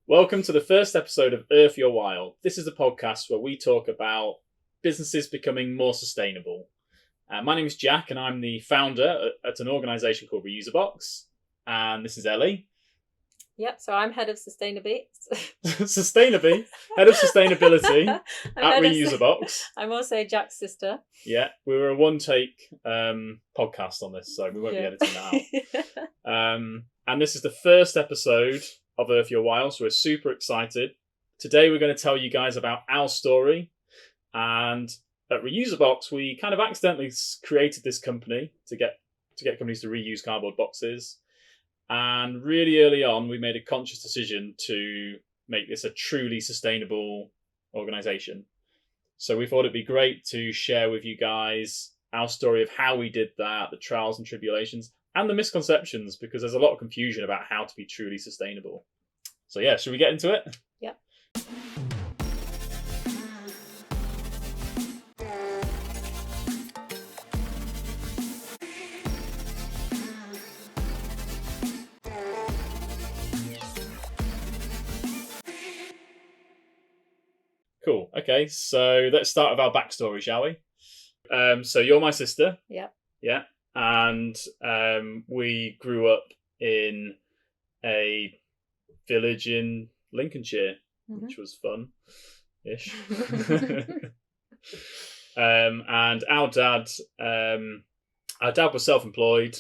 Welcome to the first episode of Earth Your Wild. This is a podcast where we talk about businesses becoming more sustainable. My name is Jack and I'm the founder at an organisation called Reuseabox. And this is Ellie. Yep, so I'm head of sustainability. Head of sustainability at Reuseabox. I'm also Jack's sister. Yeah, we were a one-take podcast on this, so we won't be editing that out. And this is the first episode of Earth Your Wild, so we're super excited. Today we're going to tell you guys about our story. And at Reuseabox, we kind of accidentally created this company to get companies to reuse cardboard boxes. And really early on, we made a conscious decision to make this a truly sustainable organisation. So we thought it'd be great to share with you guys our story of how we did that, the trials and tribulations, and the misconceptions, because there's a lot of confusion about how to be truly sustainable. So yeah, should we get into it? Yep. Cool. Okay, so let's start with our backstory, shall we? So you're my sister. Yep. Yeah. And we grew up in a village in Lincolnshire, which was fun-ish. And our dad was self-employed.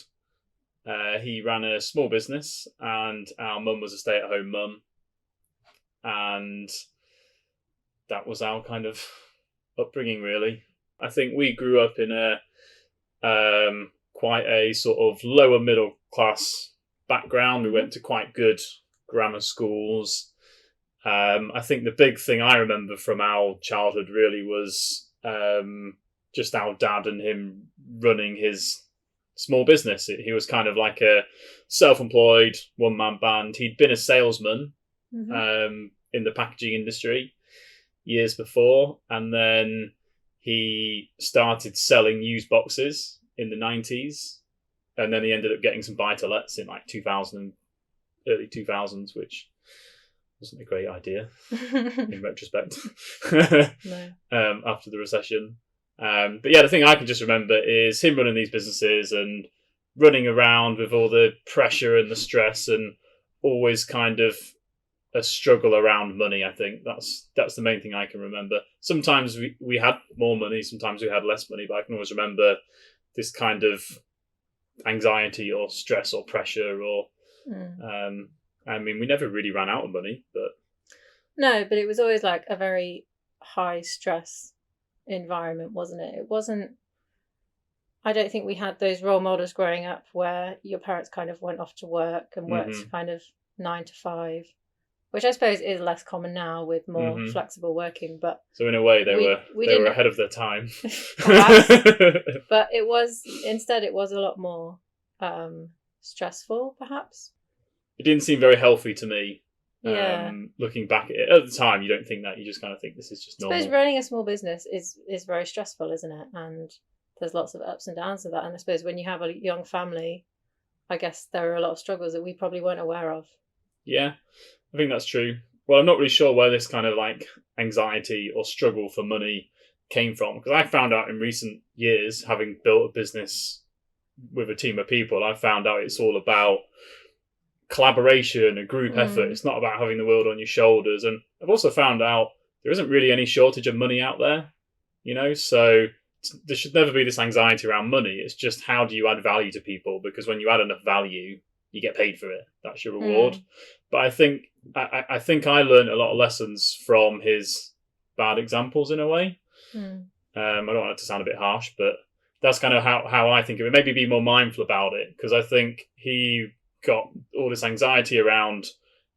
He ran a small business, and our mum was a stay-at-home mum. And that was our kind of upbringing, really. I think we grew up in a quite a sort of lower middle class background. We went to quite good grammar schools. I think the big thing I remember from our childhood really was just our dad and him running his small business. He was kind of like a self-employed one-man band. He'd been a salesman in the packaging industry years before, and then he started selling used boxes in the 90s, and then he ended up getting some buy-to-lets in like 2000, early 2000s, which wasn't a great idea in retrospect. No. After the recession. But yeah, the thing I can just remember is him running these businesses and running around with all the pressure and the stress, and always kind of a struggle around money. I think that's the main thing I can remember. Sometimes we had more money, sometimes we had less money, but I can always remember this kind of anxiety or stress or pressure or I mean, we never really ran out of money, but no, but it was always like a very high stress environment, wasn't it? It wasn't, I don't think we had those role models growing up where your parents kind of went off to work and worked kind of 9 to 5, which I suppose is less common now with more flexible working. But so in a way, they were ahead of their time. But it was a lot more stressful, perhaps. It didn't seem very healthy to me. Yeah. Looking back at it at the time, you don't think that. You just kind of think this is just normal. I suppose running a small business is very stressful, isn't it? And there's lots of ups and downs of that. And I suppose when you have a young family, I guess there are a lot of struggles that we probably weren't aware of. Yeah, I think that's true. Well, I'm not really sure where this kind of like anxiety or struggle for money came from, because I found out in recent years, having built a business with a team of people, I found out it's all about collaboration and group effort. It's not about having the world on your shoulders. And I've also found out there isn't really any shortage of money out there, so there should never be this anxiety around money. It's just, how do you add value to people? Because when you add enough value, you get paid for it. That's your reward. But I think I learned a lot of lessons from his bad examples in a way. I don't want it to sound a bit harsh, but that's kind of how I think of it. Maybe be more mindful about it, because I think he got all this anxiety around,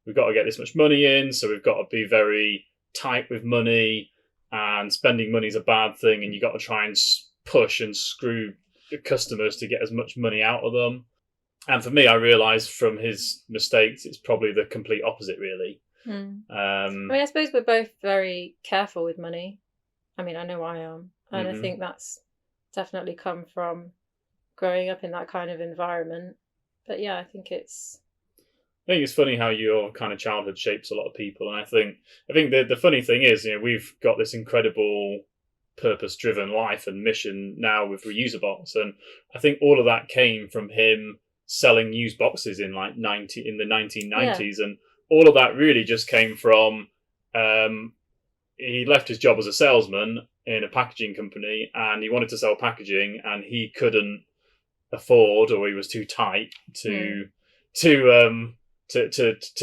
we've got to get this much money in, so we've got to be very tight with money, and spending money is a bad thing, and you got to try and push and screw the customers to get as much money out of them. And for me, I realised from his mistakes, it's probably the complete opposite, really. I mean, I suppose we're both very careful with money. I mean, I know I am. And I think that's definitely come from growing up in that kind of environment. But yeah, I think it's I think it's funny how your kind of childhood shapes a lot of people, and I think the funny thing is, we've got this incredible purpose-driven life and mission now with Reuseabox, and I think all of that came from him selling used boxes in like in the 1990s, and all of that really just came from he left his job as a salesman in a packaging company, and he wanted to sell packaging, and he couldn't afford, or he was too tight to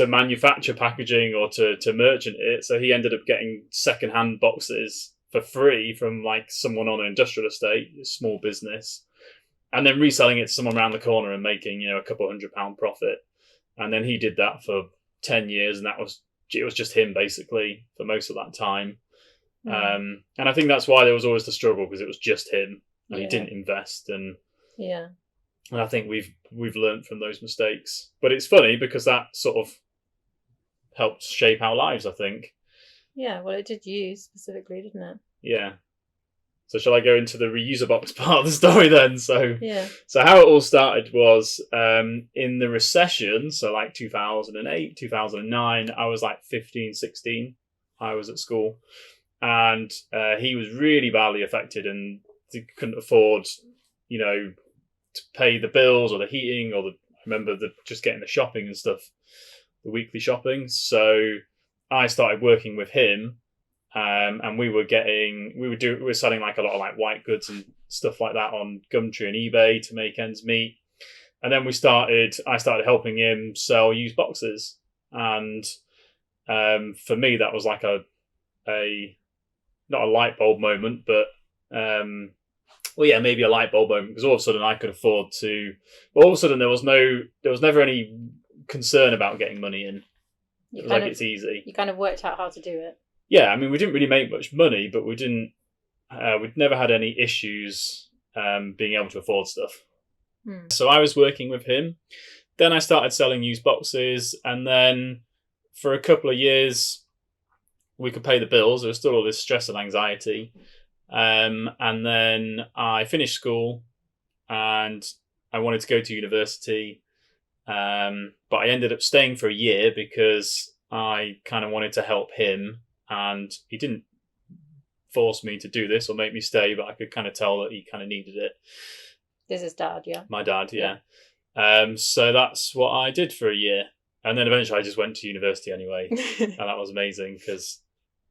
manufacture packaging or to merchant it. So he ended up getting secondhand boxes for free from like someone on an industrial estate, a small business, and then reselling it to someone around the corner and making a couple £100 profit. And then he did that for 10 years, and it was just him basically for most of that time. And I think that's why there was always the struggle, because it was just him, and he didn't invest. And I think we've learned from those mistakes. But it's funny because that sort of helped shape our lives, I think. Yeah, well, it did you specifically, didn't it? Yeah. So shall I go into the Reuseabox part of the story then? So how it all started was in the recession, so like 2008, 2009, I was like 15, 16. I was at school, and he was really badly affected and couldn't afford, to pay the bills or the heating or I remember just getting the shopping and stuff, the weekly shopping. So I started working with him. And we were selling like a lot of like white goods and stuff like that on Gumtree and eBay to make ends meet. And then I started helping him sell used boxes. And for me, that was like not a light bulb moment, but maybe a light bulb moment, because all of a sudden I could afford to. All of a sudden there was never any concern about getting money in. It was like it's easy. You kind of worked out how to do it. Yeah, I mean, we didn't really make much money, but we'd never had any issues being able to afford stuff. So I was working with him. Then I started selling used boxes, and then for a couple of years, we could pay the bills. There was still all this stress and anxiety. And then I finished school, and I wanted to go to university, but I ended up staying for a year because I kind of wanted to help him. And he didn't force me to do this or make me stay, but I could kind of tell that he kind of needed it. This is Dad, yeah? My dad, yeah. So that's what I did for a year. And then eventually I just went to university anyway. And that was amazing because,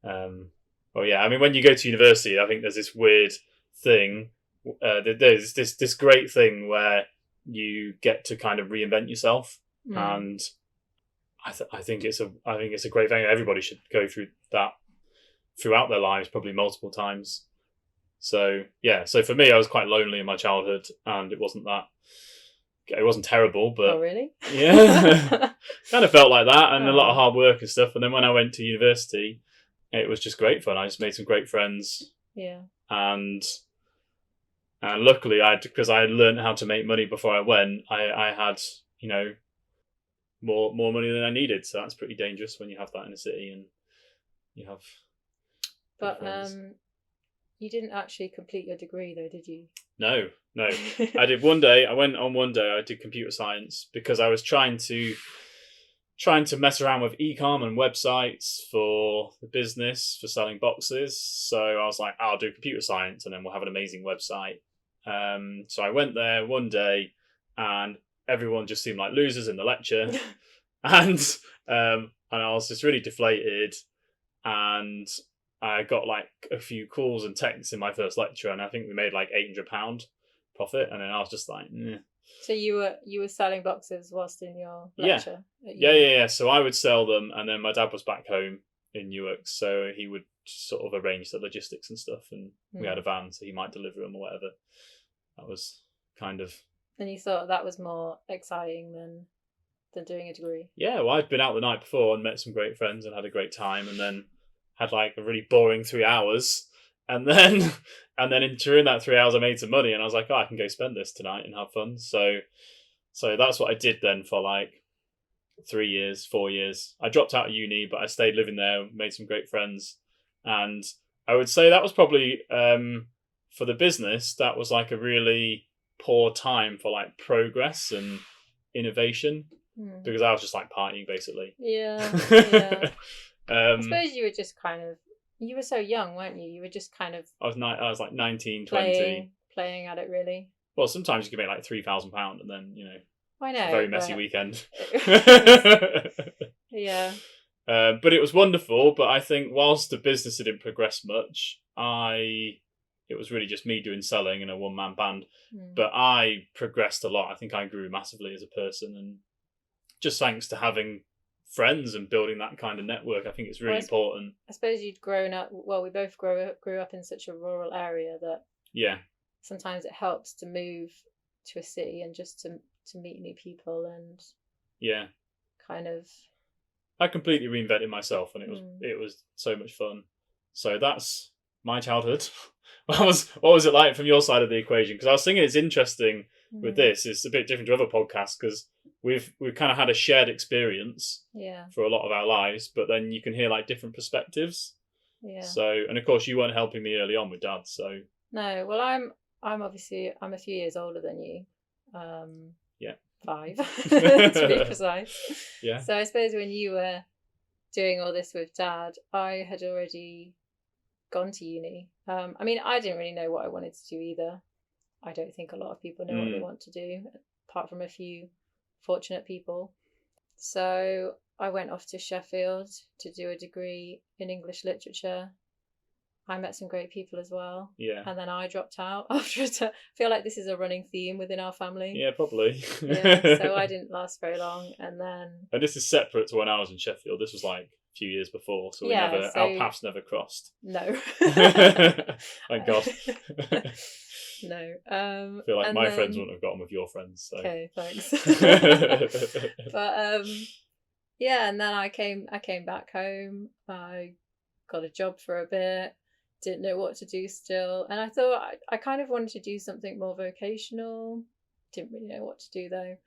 when you go to university, I think there's this weird thing. There's this great thing where you get to kind of reinvent yourself. And I think it's a great thing. Everybody should go through that throughout their lives, probably multiple times. So for me, I was quite lonely in my childhood, and it wasn't terrible, but oh really? Yeah, kind of felt like that, and a lot of hard work and stuff. And then when I went to university, it was just great fun. I just made some great friends. Yeah, and luckily, because I learned how to make money before I went, I had more money than I needed. So that's pretty dangerous when you have that in a city and you have. But you didn't actually complete your degree though, did you? No. I did one day. I did computer science because I was trying to mess around with e-com and websites for the business for selling boxes. So I was like, I'll do computer science and then we'll have an amazing website. So I went there one day and everyone just seemed like losers in the lecture. and I was just really deflated, and I got like a few calls and texts in my first lecture, and I think we made like £800 profit, and then I was just like, eh. So you were selling boxes whilst in your lecture? Yeah. So I would sell them, and then my dad was back home in Newark, so he would sort of arrange the logistics and stuff, and we had a van, so he might deliver them or whatever. That was kind of. And you thought that was more exciting than doing a degree? Yeah, well, I'd been out the night before and met some great friends and had a great time, and then had like a really boring 3 hours, and then during that 3 hours I made some money, and I was like, I can go spend this tonight and have fun. So that's what I did then for like 3 years, 4 years. I dropped out of uni, but I stayed living there, made some great friends, and I would say that was probably for the business, that was like a really poor time for like progress and innovation. because I was just like partying basically. Yeah. Yeah. I I suppose you were just you were so young, weren't you? You were just kind of was like 19, 20. playing at it, really. Well, sometimes you can make like £3,000 and then, I know. it's a very messy weekend. Yeah. But it was wonderful. But I think whilst the business didn't progress much, it was really just me doing selling in a one-man band. But I progressed a lot. I think I grew massively as a person, and just thanks to having friends and building that kind of network, I think it's really important. I suppose you'd grown up. Well, we both grew up in such a rural area that sometimes it helps to move to a city and just to meet new people and kind of. I completely reinvented myself, and it was so much fun. So that's my childhood. What was it like from your side of the equation? Because I was thinking it's interesting with this. It's a bit different to other podcasts because we've kind of had a shared experience for a lot of our lives, but then you can hear like different perspectives. Yeah. So, and of course you weren't helping me early on with Dad, so. No, well I'm a few years older than you. 5 to be precise. Yeah. So I suppose when you were doing all this with Dad, I had already gone to uni. I mean, I didn't really know what I wanted to do either. I don't think a lot of people know what they want to do, apart from a few fortunate people. So I went off to Sheffield to do a degree in English literature. I met some great people as well. Yeah. And then I dropped out after I feel like this is a running theme within our family. Yeah, probably. So I didn't last very long. And this is separate to when I was in Sheffield. This was like a few years before. So our paths never crossed. No. Thank God. No. I feel like my friends wouldn't have gotten with your friends. So. Okay, thanks. But and then I came back home. I got a job for a bit, didn't know what to do still, and I thought I kind of wanted to do something more vocational. Didn't really know what to do though,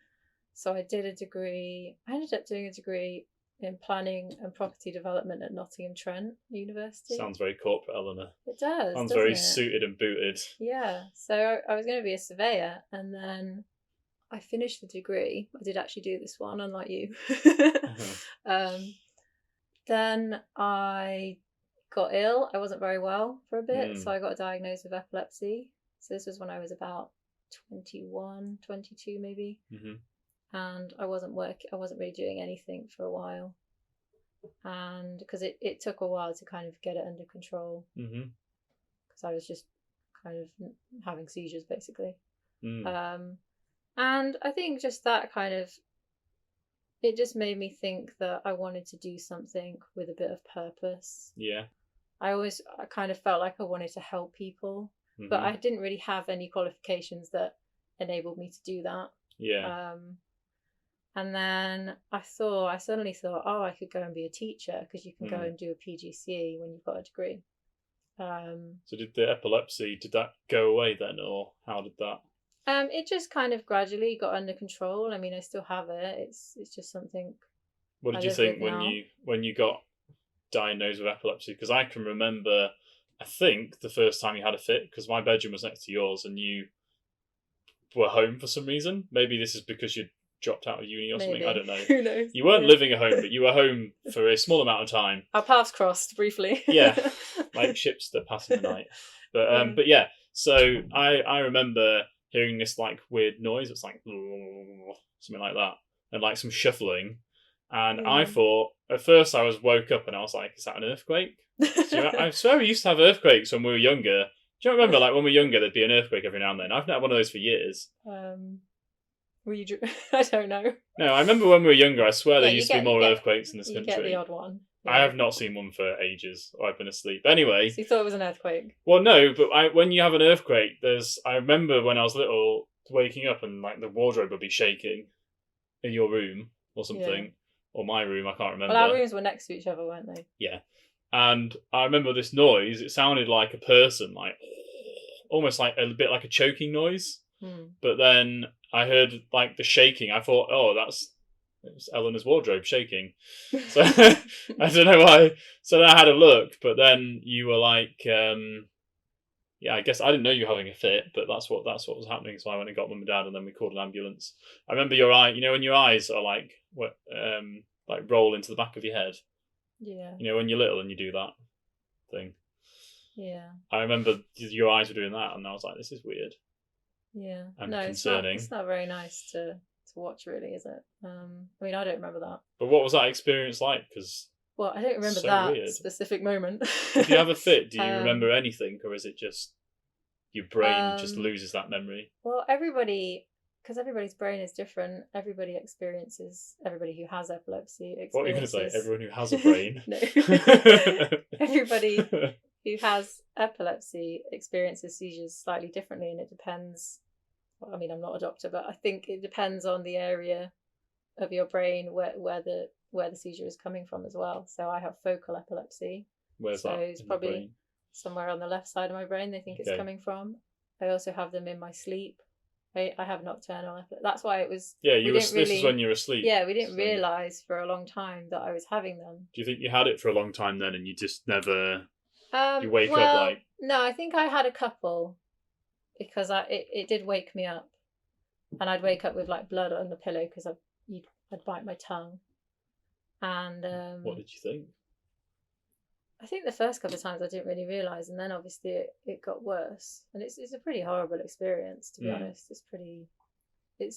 so I did a degree. I ended up doing a degree in planning and property development at Nottingham Trent University. Sounds very corporate, Eleanor. It does. Sounds very suited and booted. Yeah, so I was going to be a surveyor, and then I finished the degree. I did actually do this one, unlike you. Then I got ill. I wasn't very well for a bit, so I got diagnosed with epilepsy. So this was when I was about 21, 22 maybe. And I wasn't really doing anything for a while. And because it took a while to kind of get it under control. Because I was just kind of having seizures basically. And I think just that kind of, it just made me think that I wanted to do something with a bit of purpose. Yeah. I kind of felt like I wanted to help people, but I didn't really have any qualifications that enabled me to do that. Yeah. And then I suddenly thought, oh, I could go and be a teacher because you can go and do a PGCE when you've got a degree. So did the epilepsy, did that go away then, or how did that? It just kind of gradually got under control. I mean, I still have it. It's just something. What did you think when you got diagnosed with epilepsy? Because I can remember, I think the first time you had a fit, because my bedroom was next to yours, and you were home for some reason. Maybe this is because you dropped out of uni or something. I don't know. Who knows? You weren't living at home, but you were home for a small amount of time. Our paths crossed briefly. Yeah, like ships that pass in the night. But yeah. So I remember hearing this like weird noise. It's like something like that, and like some shuffling. And I thought at first I woke up and I was like, "Is that an earthquake?" I swear we used to have earthquakes when we were younger. Do you remember like when we were younger there'd be an earthquake every now and then? I've not had one of those for years. Were you? I don't know. No, I remember when we were younger. I swear there used to be more earthquakes in this country. You get the odd one. Yeah. I have not seen one for ages, or I've been asleep. Anyway. So you thought it was an earthquake? Well, no, but when you have an earthquake, I remember when I was little, waking up and like the wardrobe would be shaking in your room or something, or my room, I can't remember. Well, our rooms were next to each other, weren't they? Yeah. And I remember this noise, it sounded like a person, like almost like a bit like a choking noise. But then I heard like the shaking. I thought, oh, it was Eleanor's wardrobe shaking. So I don't know why. So then I had a look, but then you were like, yeah, I guess I didn't know you were having a fit, but that's what was happening. So I went and got mum and dad, and then we called an ambulance. I remember your eye. You know when your eyes are like roll into the back of your head. Yeah. You know when you're little and you do that thing. Yeah. I remember your eyes were doing that, and I was like, "This is weird." Yeah. And No, concerning. It's not very nice to watch, really, is it? I mean, I don't remember that. But what was that experience like? Because well, I don't remember so that weird. specific moment. If you have a fit, do you remember anything, or is it just your brain just loses that memory? Well, because everybody's brain is different. Everybody who has epilepsy experiences. What are you going to say? Everyone who has a brain? No. Everybody who has epilepsy experiences seizures slightly differently, and it depends. Well, I mean, I'm not a doctor, but I think it depends on the area of your brain where the seizure is coming from as well. So I have focal epilepsy. Where's so that? It's probably somewhere on the left side of my brain they think it's coming from. I also have them in my sleep. I have nocturnal epilepsy. That's why it was... Yeah, this was when you were asleep. Yeah, we didn't realise for a long time that I was having them. Do you think you had it for a long time then and you just never... you wake up like... No, I think I had a couple because it did wake me up. And I'd wake up with like blood on the pillow because I'd bite my tongue. And what did you think? I think the first couple of times I didn't really realise, and then obviously it got worse. And it's a pretty horrible experience, to be honest. It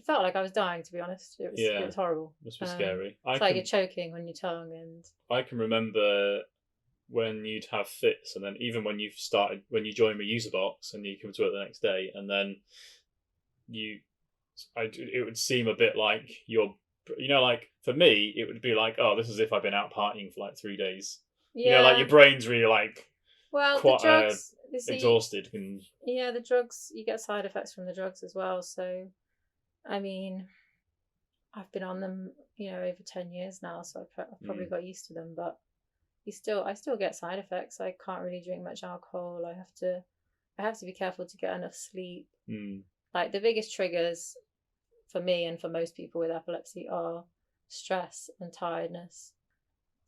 felt like I was dying, to be honest. It was horrible. It must be scary. It's like you're choking on your tongue. And I can remember when you'd have fits, and then even when you joined Reuseabox and you come to work the next day, and then it would seem a bit like like for me, it would be like, oh, this is if I've been out partying for like 3 days. Yeah. Like your brain's really like quite the drugs, exhausted. And yeah, the drugs, you get side effects from the drugs as well. So, I mean, I've been on them, over 10 years now, so I've probably got used to them. But I still get side effects. I can't really drink much alcohol. I have to be careful to get enough sleep. Like the biggest triggers for me and for most people with epilepsy are stress and tiredness.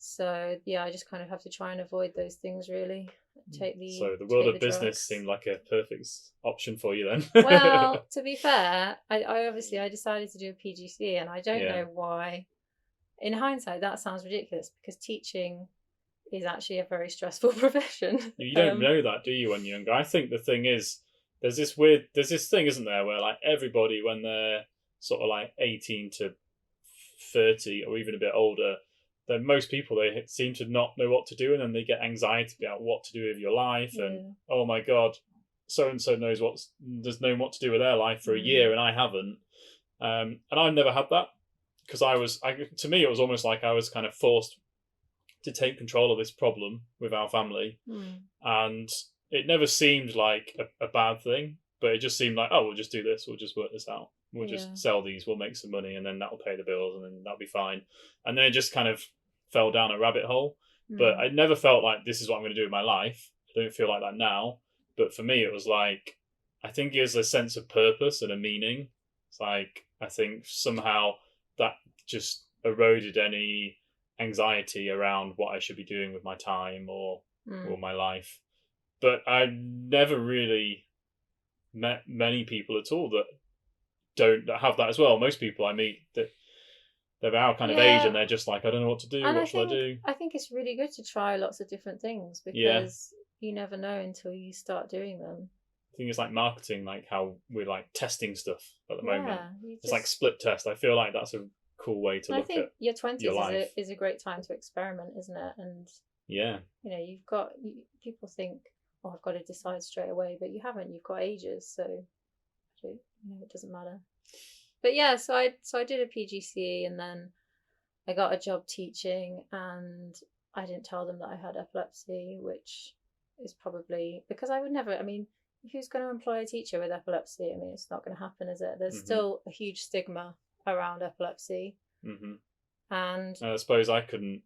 So yeah, I just kind of have to try and avoid those things, really. So the world of business seemed like a perfect option for you then. Well, to be fair, I decided to do a PGCE, and I don't know why. In hindsight, that sounds ridiculous because teaching is actually a very stressful profession. You don't know that, do you, when you're younger? I think the thing is, there's this thing, isn't there, where like everybody, when they're sort of like 18 to 30 or even a bit older, then most people, they seem to not know what to do, and then they get anxiety about what to do with your life. And oh my god, so and so knows doesn't know what to do with their life for a year, and I haven't. And I've never had that because to me it was almost like I was kind of forced to take control of this problem with our family, and it never seemed like a bad thing, but it just seemed like, oh, we'll just do this, we'll just work this out, we'll just sell these, we'll make some money, and then that'll pay the bills, and then that'll be fine. And then it just kind of fell down a rabbit hole. But I never felt like this is what I'm going to do with my life. I don't feel like that now. But for me, it was like, I think it was a sense of purpose and a meaning. It's like, I think somehow that just eroded any anxiety around what I should be doing with my time or my life. But I never really met many people at all that don't have that as well. Most people I meet, that they're our kind of age, and they're just like, I don't know what to do. What shall I do? I think it's really good to try lots of different things because you never know until you start doing them. I think it's like marketing, like how we're like testing stuff at the moment. It's like split test. I feel like that's a cool way to look at your 20s is a great time to experiment, isn't it? And people think, oh, I've got to decide straight away, but you haven't. You've got ages, so it doesn't matter. But yeah, so I did a PGCE, and then I got a job teaching, and I didn't tell them that I had epilepsy, which is probably because I would never. I mean, who's going to employ a teacher with epilepsy? I mean, it's not going to happen, is it? There's still a huge stigma around epilepsy. And I suppose I couldn't.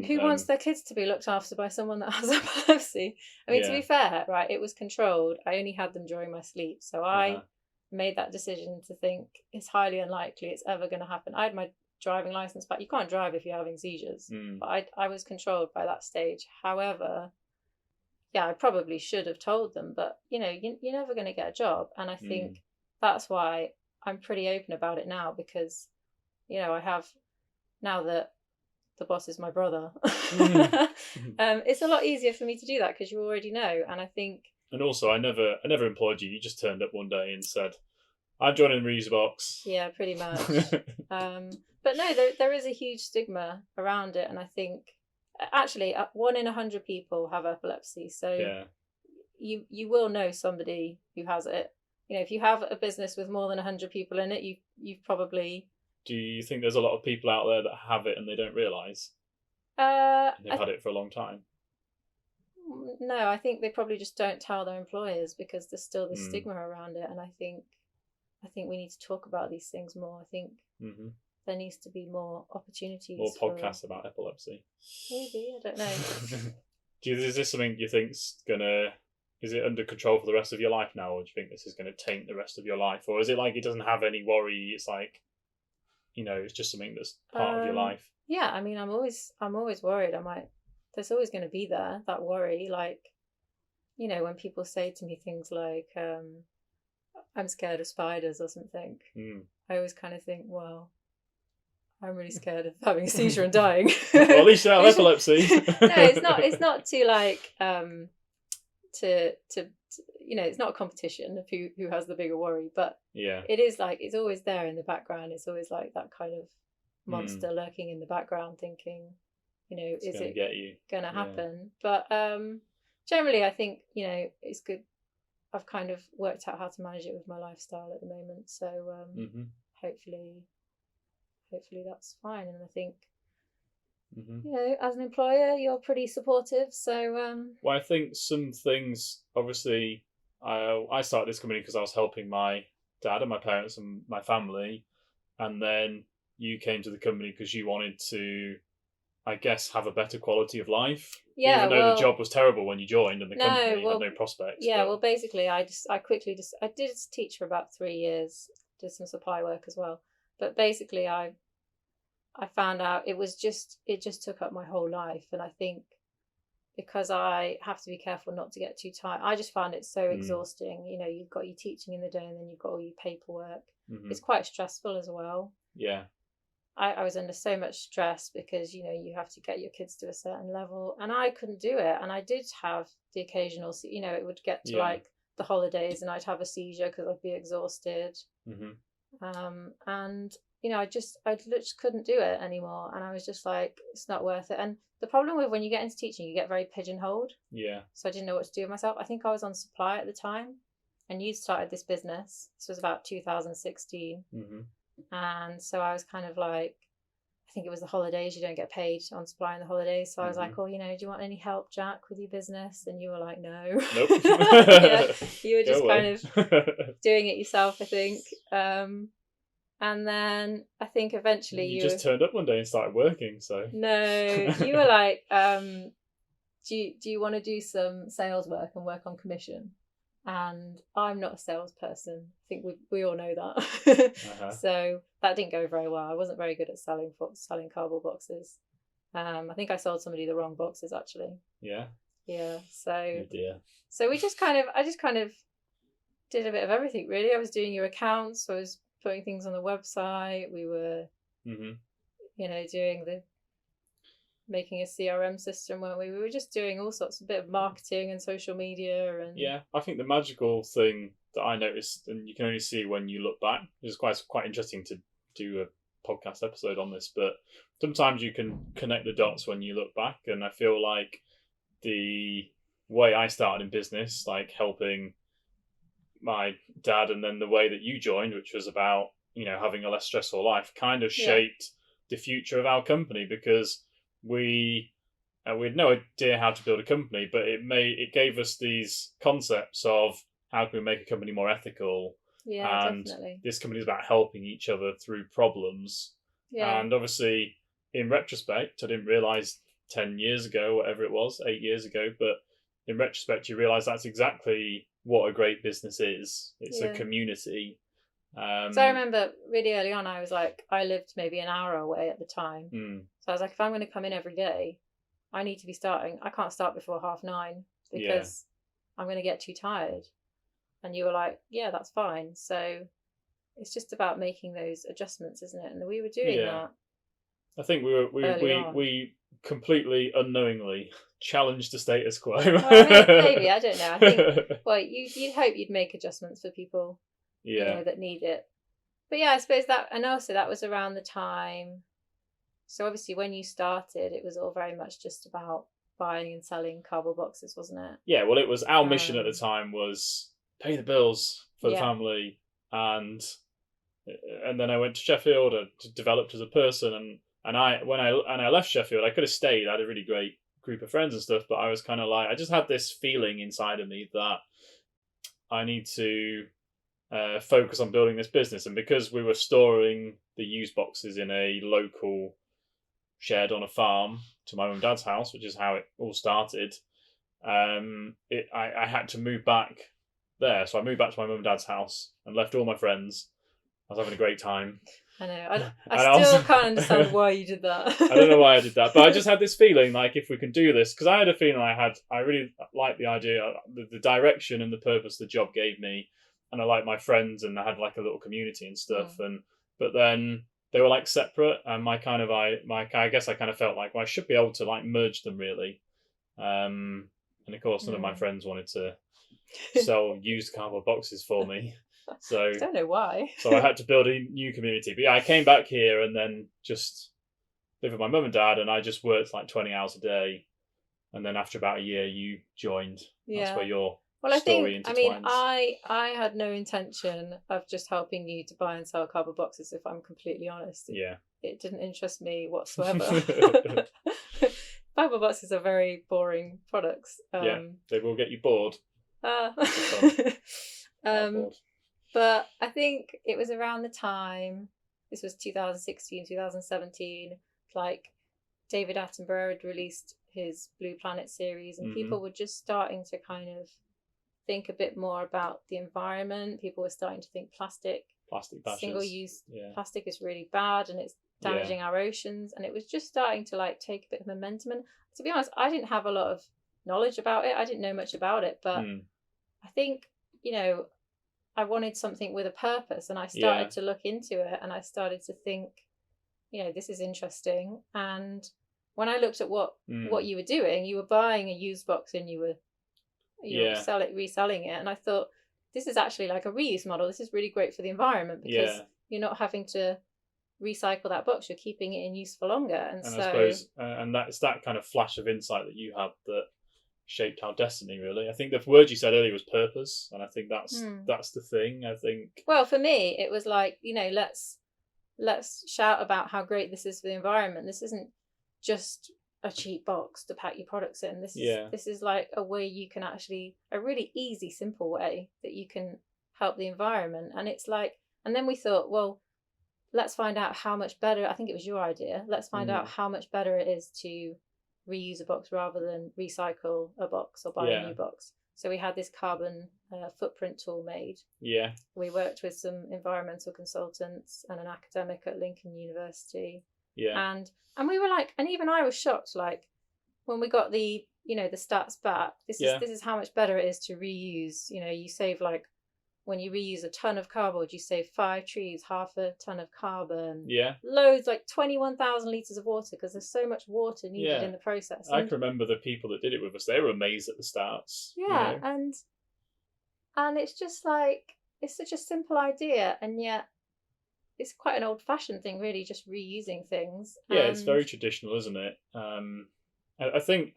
Who wants their kids to be looked after by someone that has epilepsy? I mean, to be fair, right, it was controlled. I only had them during my sleep, so I made that decision to think it's highly unlikely it's ever going to happen. I had my driving license back. You can't drive if you're having seizures, but I was controlled by that stage. However, I probably should have told them, but you're never going to get a job. And I think that's why I'm pretty open about it now, because I have, now that the boss is my brother, it's a lot easier for me to do that because you already know. And I think, and also I never employed you. You just turned up one day and said, I'm joining Reuseabox. Yeah, pretty much. But no, there is a huge stigma around it, and I think actually 1 in 100 people have epilepsy, so you will know somebody who has it. If you have a business with more than 100 people in it, you've probably. Do you think there's a lot of people out there that have it and they don't realise? They've had it for a long time. No, I think they probably just don't tell their employers because there's still this stigma around it, and I think we need to talk about these things more. I think there needs to be more opportunities. More podcasts about epilepsy. Maybe, I don't know. Is this something you think's is it under control for the rest of your life now, or do you think this is going to taint the rest of your life? Or is it like it doesn't have any worry, it's like, it's just something that's part of your life? Yeah, I mean, I'm always worried. There's always going to be that worry. Like, when people say to me things like, I'm scared of spiders or something, I always kind of think, well, I'm really scared of having a seizure and dying. Well, at least you have epilepsy. No, it's not to like to it's not a competition of who has the bigger worry, but it is like it's always there in the background. It's always like that kind of monster lurking in the background, thinking, is it going to happen? But generally, I think it's good. I've kind of worked out how to manage it with my lifestyle at the moment, so hopefully that's fine. And I think as an employer, you're pretty supportive. So well, I think some things, obviously, I started this company because I was helping my dad and my parents and my family, and then you came to the company because you wanted to, I guess, have a better quality of life. Yeah, even though the job was terrible when you joined and the company had no prospects. Yeah, well, basically, I did teach for about 3 years, did some supply work as well, but basically, I found out it just took up my whole life, and I think because I have to be careful not to get too tired, I just found it so exhausting. You've got your teaching in the day, and then you've got all your paperwork. It's quite stressful as well. Yeah. I was under so much stress because, you have to get your kids to a certain level, and I couldn't do it. And I did have the occasional, it would get to like the holidays and I'd have a seizure because I'd be exhausted. And, I just couldn't do it anymore. And I was just like, it's not worth it. And the problem with when you get into teaching, you get very pigeonholed. Yeah. So I didn't know what to do with myself. I think I was on supply at the time, and you'd started this business. This was about 2016. And so I was kind of like, I think it was the holidays, you don't get paid on supply in the holidays. So I was like, do you want any help, Jack, with your business? And you were like, no. Nope. You were just kind of doing it yourself, I think. And then I think eventually you just turned up one day and started working. So no, you were like, do you want to do some sales work and work on commission? And I'm not a salesperson. I think we all know that. So that didn't go very well. I wasn't very good at selling cardboard boxes. I think I sold somebody the wrong boxes, actually. Yeah. So oh dear. So I just kind of did a bit of everything, really. I was doing your accounts. I was putting things on the website. We were doing making a CRM system, weren't we? We were just doing all sorts, a bit of marketing and social media. And I think the magical thing that I noticed, and you can only see when you look back, which is quite interesting to do a podcast episode on this, but sometimes you can connect the dots when you look back. And I feel like the way I started in business, like helping my dad, and then the way that you joined, which was about having a less stressful life, kind of shaped the future of our company, because we had no idea how to build a company, but it gave us these concepts of how can we make a company more ethical. And definitely. This company is about helping each other through problems. And obviously, in retrospect, I didn't realize 10 years ago, whatever it was, 8 years ago, but in retrospect, you realize that's exactly what a great business is. It's a community. So I remember really early on, I was like, I lived maybe an hour away at the time. So I was like, if I'm going to come in every day, I need to be starting. I can't start before 9:30. because I'm going to get too tired. And you were like, yeah, that's fine. So it's just about making those adjustments, isn't it? And we were doing that. I think we completely unknowingly challenged the status quo. Well, maybe, I don't know. I think, well, you'd hope you'd make adjustments for people, that need it. But yeah, I suppose that, and also that was around the time. So obviously, when you started, it was all very much just about buying and selling cardboard boxes, wasn't it? Yeah, well, it was our mission at the time was pay the bills for the family, and then I went to Sheffield and developed as a person, and when I left Sheffield, I could have stayed. I had a really great group of friends and stuff, but I was kind of like, I just had this feeling inside of me that I need to focus on building this business. And because we were storing the used boxes in a local shed on a farm to my mum and dad's house, which is how it all started, I had to move back there. So I moved back to my mum and dad's house and left all my friends. I was having a great time. I know. I still can't understand why you did that. I don't know why I did that, but I just had this feeling like, if we can do this, because I had a feeling I really liked the idea, the direction and the purpose the job gave me, and I liked my friends, and I had like a little community and stuff. But then they were like separate, and I guess I kind of felt like, well, I should be able to like merge them really. And of course, none of my friends wanted to sell used cardboard boxes for me. So I don't know why. So I had to build a new community. But yeah, I came back here and then just lived with my mum and dad, and I just worked like 20 hours a day. And then after about a year, you joined. Yeah. That's where your story intertwines. I had no intention of just helping you to buy and sell cardboard boxes, if I'm completely honest. It didn't interest me whatsoever. Cardboard boxes are very boring products. They will get you bored. But I think it was around the time, this was 2016, 2017, like David Attenborough had released his Blue Planet series, and people were just starting to kind of think a bit more about the environment. People were starting to think plastic single-use plastic is really bad, and it's damaging our oceans, and it was just starting to like take a bit of momentum. And to be honest, I didn't have a lot of knowledge about it. I didn't know much about it, but I think, I wanted something with a purpose, and I started to look into it, and I started to think, this is interesting. And when I looked at what you were doing, you were buying a used box and you were reselling it, and I thought, this is actually like a reuse model. This is really great for the environment, because you're not having to recycle that box, you're keeping it in use for longer. And so I suppose, and that's that kind of flash of insight that you had that shaped our destiny, really. I think the word you said earlier was purpose, and I think that's the thing. I think, well, for me it was like, let's shout about how great this is for the environment. This isn't just a cheap box to pack your products in. This is like a way you can actually, a really easy, simple way that you can help the environment. And it's like, and then we thought, well, let's find out how much better, I think it was your idea, let's find out how much better it is to reuse a box rather than recycle a box or buy a new box. So we had this carbon footprint tool made. We worked with some environmental consultants and an academic at Lincoln University. And we were like, and even I was shocked, like when we got the the stats back, this is how much better it is to reuse. You save, like, when you reuse a ton of cardboard, you save 5 trees, half a ton of carbon, loads, like 21,000 litres of water, because there's so much water needed in the process. I can remember the people that did it with us, they were amazed at the stats. And it's just like, it's such a simple idea, and yet it's quite an old-fashioned thing, really, just reusing things. It's very traditional, isn't it? I think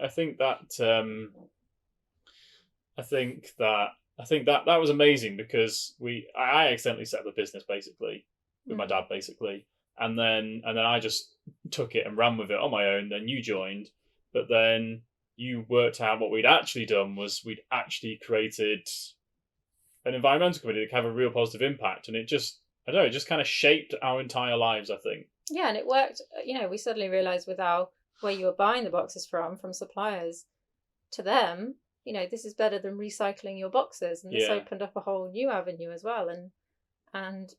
that was amazing, because I accidentally set up a business basically with my dad, basically, and then I just took it and ran with it on my own. Then you joined, but then you worked out what we'd actually done was we'd actually created an environmental committee that could have a real positive impact, and it just, I don't know, it just kind of shaped our entire lives, I think. Yeah, and it worked. We suddenly realised where you were buying the boxes from suppliers, to them, this is better than recycling your boxes, and this opened up a whole new avenue as well. And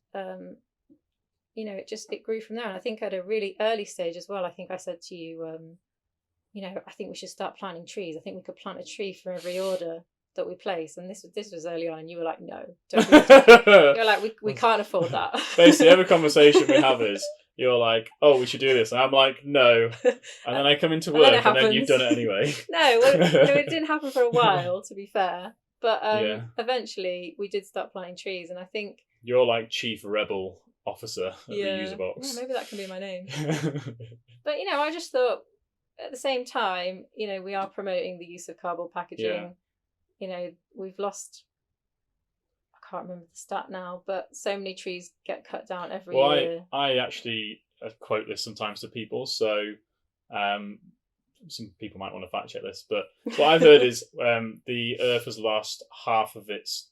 it grew from there. And I think at a really early stage as well, I think I said to you, I think we should start planting trees. I think we could plant a tree for every order that we place. And this was early on, and you were like, no, don't do it. You're like, we can't afford that. Basically, every conversation we have is, you're like, oh, we should do this. And I'm like, no. And then I come into work and then you've done it anyway. No, it didn't happen for a while, to be fair. But eventually we did start planting trees. And I think... You're like chief rebel officer at the Reuseabox. Yeah, maybe that can be my name. But, I just thought, at the same time, we are promoting the use of cardboard packaging. Yeah. We've lost... I can't remember the stat now, but so many trees get cut down every year. I actually quote this sometimes to people, so some people might want to fact check this, but what I've heard is the Earth has lost half of its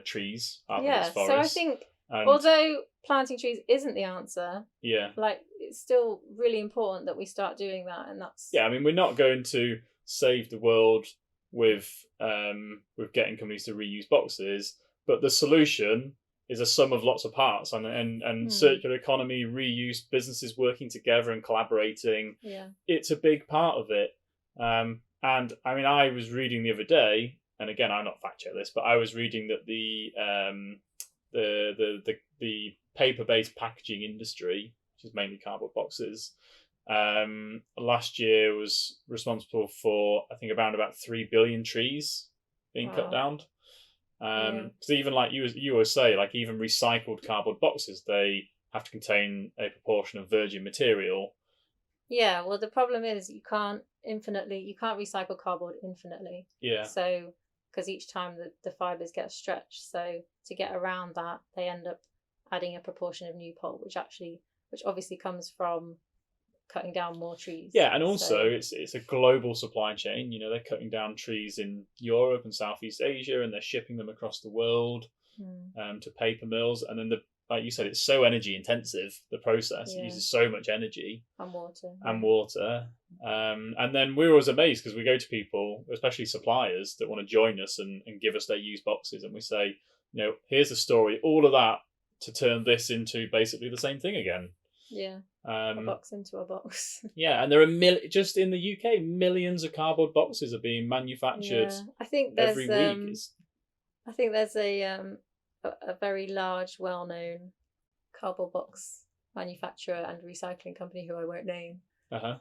trees, half of its forests. So I think although planting trees isn't the answer, it's still really important that we start doing that, and that's... Yeah, I mean, we're not going to save the world with getting companies to reuse boxes. But the solution is a sum of lots of parts, and circular economy, reuse, businesses working together and collaborating. Yeah, it's a big part of it. And I mean, I was reading the other day, and again, I'm not fact check this, but I was reading that the paper-based packaging industry, which is mainly cardboard boxes, last year was responsible for, I think, around about 3 billion trees being cut down. Because even like you always say, like even recycled cardboard boxes, they have to contain a proportion of virgin material. Yeah, well, the problem is you can't recycle cardboard infinitely. Yeah. So, because each time the fibres get stretched, so to get around that, they end up adding a proportion of new pulp, which obviously comes from cutting down more trees. Yeah, and also it's a global supply chain. They're cutting down trees in Europe and Southeast Asia, and they're shipping them across the world to paper mills. And then, like you said, it's so energy intensive. The process uses so much energy and water. And then we're always amazed because we go to people, especially suppliers, that want to join us and give us their used boxes, and we say, here's the story, all of that to turn this into basically the same thing again. Yeah. A box into a box. Yeah, and there are just in the UK, millions of cardboard boxes are being manufactured. Yeah. I think there's every week. I think there's a very large, well-known cardboard box manufacturer and recycling company who I won't name,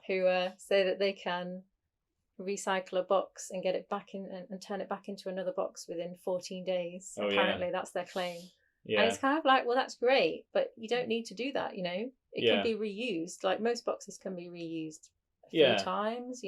who say that they can recycle a box and get it back in and turn it back into another box within 14 days. Oh, apparently, that's their claim. Yeah. And it's kind of like, well, that's great, but you don't need to do that, It can be reused. Like most boxes can be reused a few times,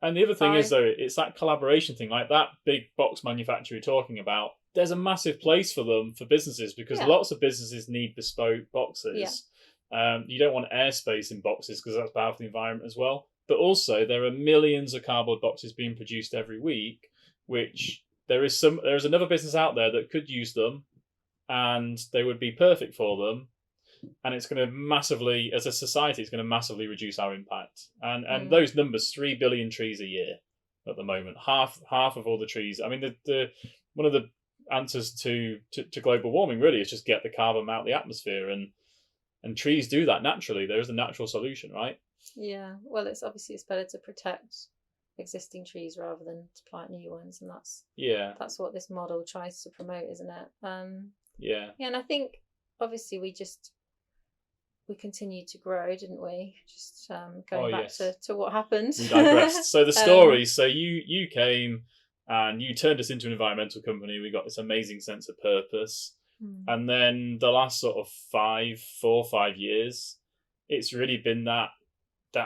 And the other thing is, though, it's that collaboration thing. Like that big box manufacturer you're talking about, there's a massive place for them for businesses because lots of businesses need bespoke boxes. Yeah. You don't want airspace in boxes because that's bad for the environment as well. But also, there are millions of cardboard boxes being produced every week, which there's another business out there that could use them, and they would be perfect for them, and it's going to massively, as a society, it's going to massively reduce our impact. And those numbers, 3 billion trees a year at the moment, half of all the trees. I mean, the one of the answers to global warming really is just get the carbon out of the atmosphere, and trees do that naturally. There is a natural solution, right? Yeah, well, it's better to protect existing trees rather than to plant new ones, and that's what this model tries to promote, isn't it? Yeah, and I think obviously we continued to grow, didn't we? Just going back to what happened. We digressed. So the story. So you came and you turned us into an environmental company. We got this amazing sense of purpose, and then the last sort of 4 or 5 years, it's really been that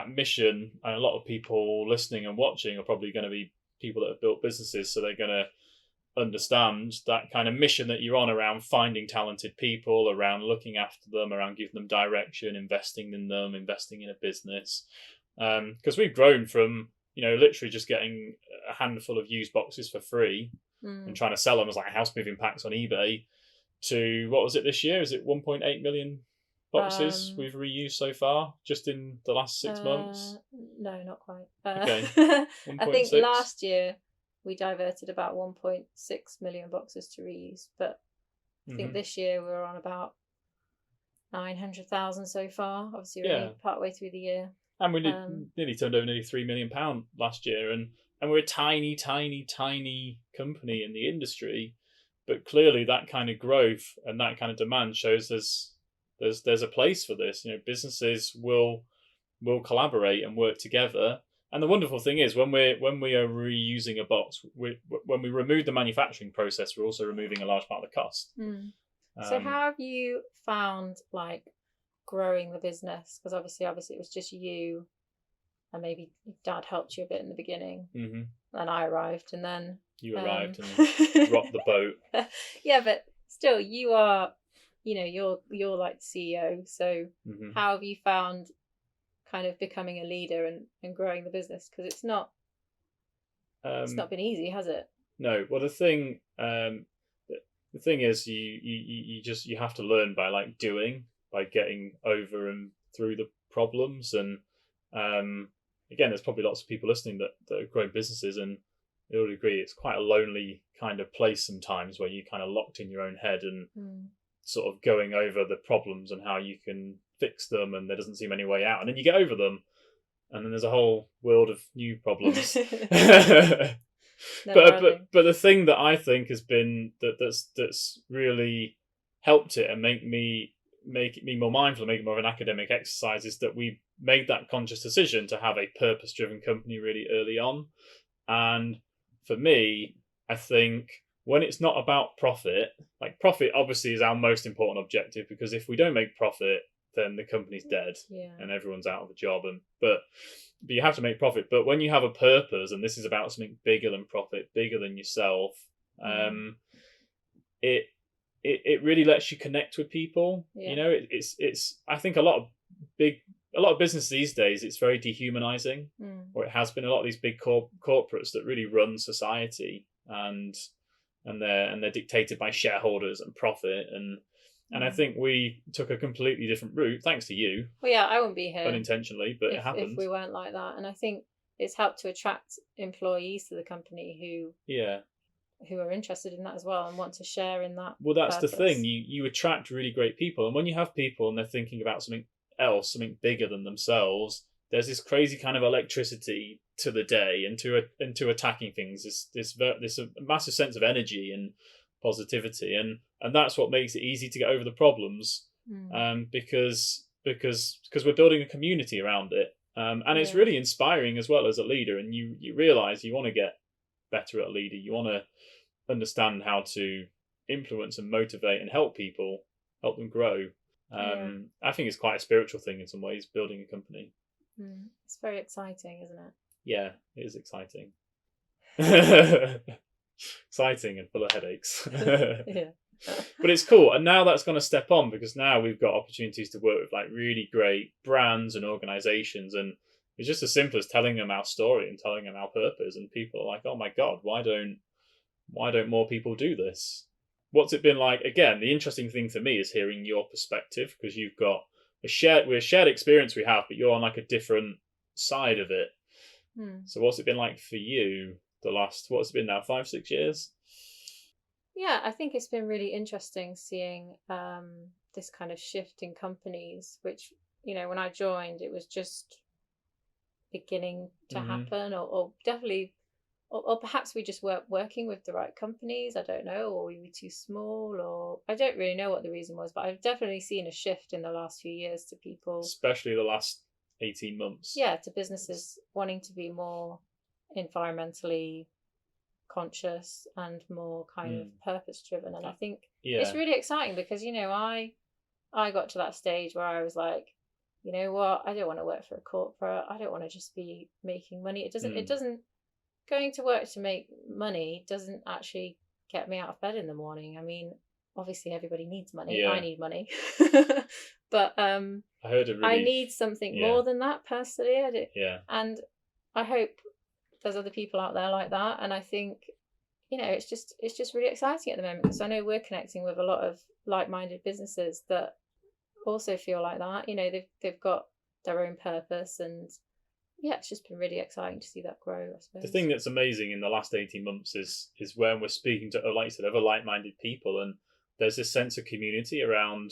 mission. And a lot of people listening and watching are probably going to be people that have built businesses, so they're going to understand that kind of mission that you're on around finding talented people, around looking after them, around giving them direction, investing in them, investing in a business. Because we've grown from, literally just getting a handful of used boxes for free and trying to sell them as like house moving packs on eBay to, what was it this year? Is it 1.8 million boxes we've reused so far just in the last 6 months? No, not quite. Okay. I think last year we diverted about 1.6 million boxes to reuse, but I think this year we're on about 900,000 so far. Obviously, we're only part way through the year. And we nearly turned over nearly £3 million last year, and we're a tiny company in the industry, but clearly that kind of growth and that kind of demand shows there's a place for this. Businesses will collaborate and work together. And the wonderful thing is, when we are reusing a box, when we remove the manufacturing process, we're also removing a large part of the cost. So how have you found growing the business? Because obviously it was just you, and maybe Dad helped you a bit in the beginning. Mm-hmm. Then I arrived, and then you arrived and rocked the boat. Yeah, but still, you are, you're like the CEO. So how have you found kind of becoming a leader and growing the business? Because it's not been easy, has it? No. Well, the thing is, you have to learn by by getting over and through the problems. And again, there's probably lots of people listening that are growing businesses, and they all agree it's quite a lonely kind of place sometimes, where you're kind of locked in your own head and sort of going over the problems and how you can fix them, and there doesn't seem any way out, and then you get over them, and then there's a whole world of new problems. But the thing that I think has been that's really helped it and make it me more mindful, make it more of an academic exercise, is that we made that conscious decision to have a purpose-driven company really early on. And for me, I think when it's not about profit, profit obviously is our most important objective, because if we don't make profit, then the company's dead and everyone's out of a job. But you have to make profit. But when you have a purpose, and this is about something bigger than profit, bigger than yourself, it really lets you connect with people. It's I think a lot of business these days, it's very dehumanizing, or it has been. A lot of these big corporates that really run society, and they're dictated by shareholders and profit, and I think we took a completely different route, thanks to you. Well, yeah, I wouldn't be here unintentionally, but it happened. If we weren't like that. And I think it's helped to attract employees to the company who are interested in that as well and want to share in that. Well, that's purpose. The thing. You attract really great people, and when you have people and they're thinking about something else, something bigger than themselves, there's this crazy kind of electricity to the day and to attacking things. This massive sense of energy and positivity, and that's what makes it easy to get over the problems, because we're building a community around it, and it's really inspiring as well as a leader. And you realize you want to get better at a leader. You want to understand how to influence and motivate and help people, help them grow. I think it's quite a spiritual thing in some ways, building a company. It's very exciting, isn't it? Yeah, it is exciting. Exciting and full of headaches. But it's cool. And now that's going to step on, because now we've got opportunities to work with really great brands and organizations, and it's just as simple as telling them our story and telling them our purpose, and people are like, oh my God, why don't more people do this? What's it been like? Again, the interesting thing for me is hearing your perspective, because you've got a shared experience we have, but you're on a different side of it. So what's it been like for you what's it been now, 5-6 years? Yeah, I think it's been really interesting seeing this kind of shift in companies, which, when I joined, it was just beginning to happen, or definitely, or perhaps we just weren't working with the right companies, I don't know, or we were too small, or I don't really know what the reason was, but I've definitely seen a shift in the last few years to people, especially the last 18 months. Yeah, to businesses wanting to be more environmentally conscious and more kind of purpose driven. And I think it's really exciting, because I got to that stage where I was like, you know what, I don't want to work for a corporate. I don't want to just be making money. It doesn't going to work to make money doesn't actually get me out of bed in the morning. I mean, obviously everybody needs money. I need money. But I need something more than that personally. I do. And I hope there's other people out there like that. And I think, it's just really exciting at the moment, because I know we're connecting with a lot of like-minded businesses that also feel like that. They've got their own purpose, and it's just been really exciting to see that grow, I suppose. The thing that's amazing in the last 18 months is when we're speaking to, like you said, other like-minded people, and there's this sense of community around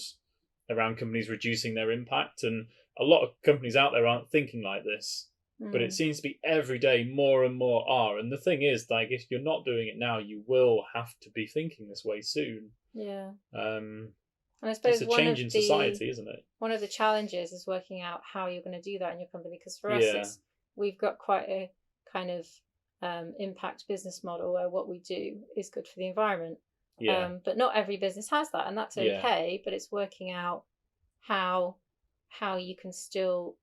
companies reducing their impact. And a lot of companies out there aren't thinking like this, but it seems to be every day more and more are. And the thing is, like, if you're not doing it now, you will have to be thinking this way soon. Yeah. And I suppose it's a change in society, isn't it? One of the challenges is working out how you're going to do that in your company, because for us, we've got quite a kind of impact business model where what we do is good for the environment. But not every business has that, and that's okay. Yeah. But it's working out how you can still,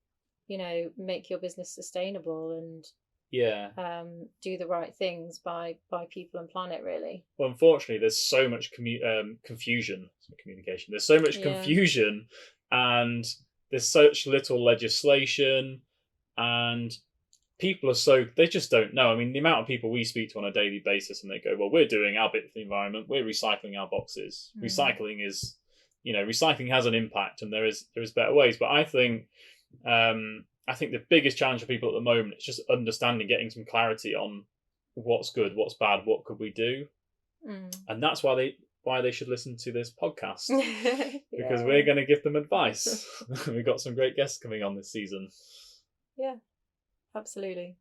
make your business sustainable and do the right things by people and planet, really. Well, unfortunately, there's so much confusion, communication. There's so much confusion, and there's such little legislation, and people they just don't know. I mean, the amount of people we speak to on a daily basis, and they go, well, we're doing our bit for the environment. We're recycling our boxes. Recycling is, recycling has an impact, and there is better ways. But I think the biggest challenge for people at the moment is just understanding, getting some clarity on what's good, what's bad, what could we do. And that's why they should listen to this podcast, because we're going to give them advice. We've got some great guests coming on this season. Yeah. Absolutely.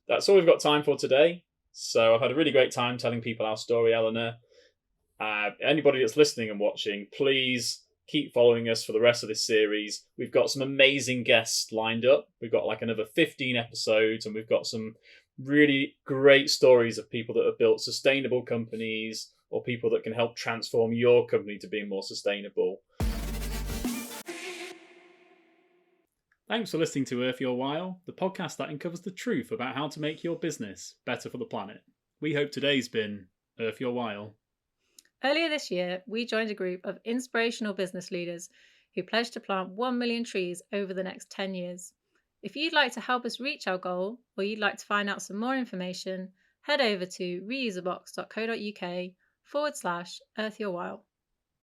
That's all we've got time for today. So I've had a really great time telling people our story, Eleanor. Anybody that's listening and watching, please keep following us for the rest of this series. We've got some amazing guests lined up. We've got like another 15 episodes, and we've got some really great stories of people that have built sustainable companies, or people that can help transform your company to being more sustainable. Thanks for listening to Earth Your While, the podcast that uncovers the truth about how to make your business better for the planet. We hope today's been Earth Your While. Earlier this year, we joined a group of inspirational business leaders who pledged to plant 1 million trees over the next 10 years. If you'd like to help us reach our goal, or you'd like to find out some more information, head over to reuseabox.co.uk/Earth Your While.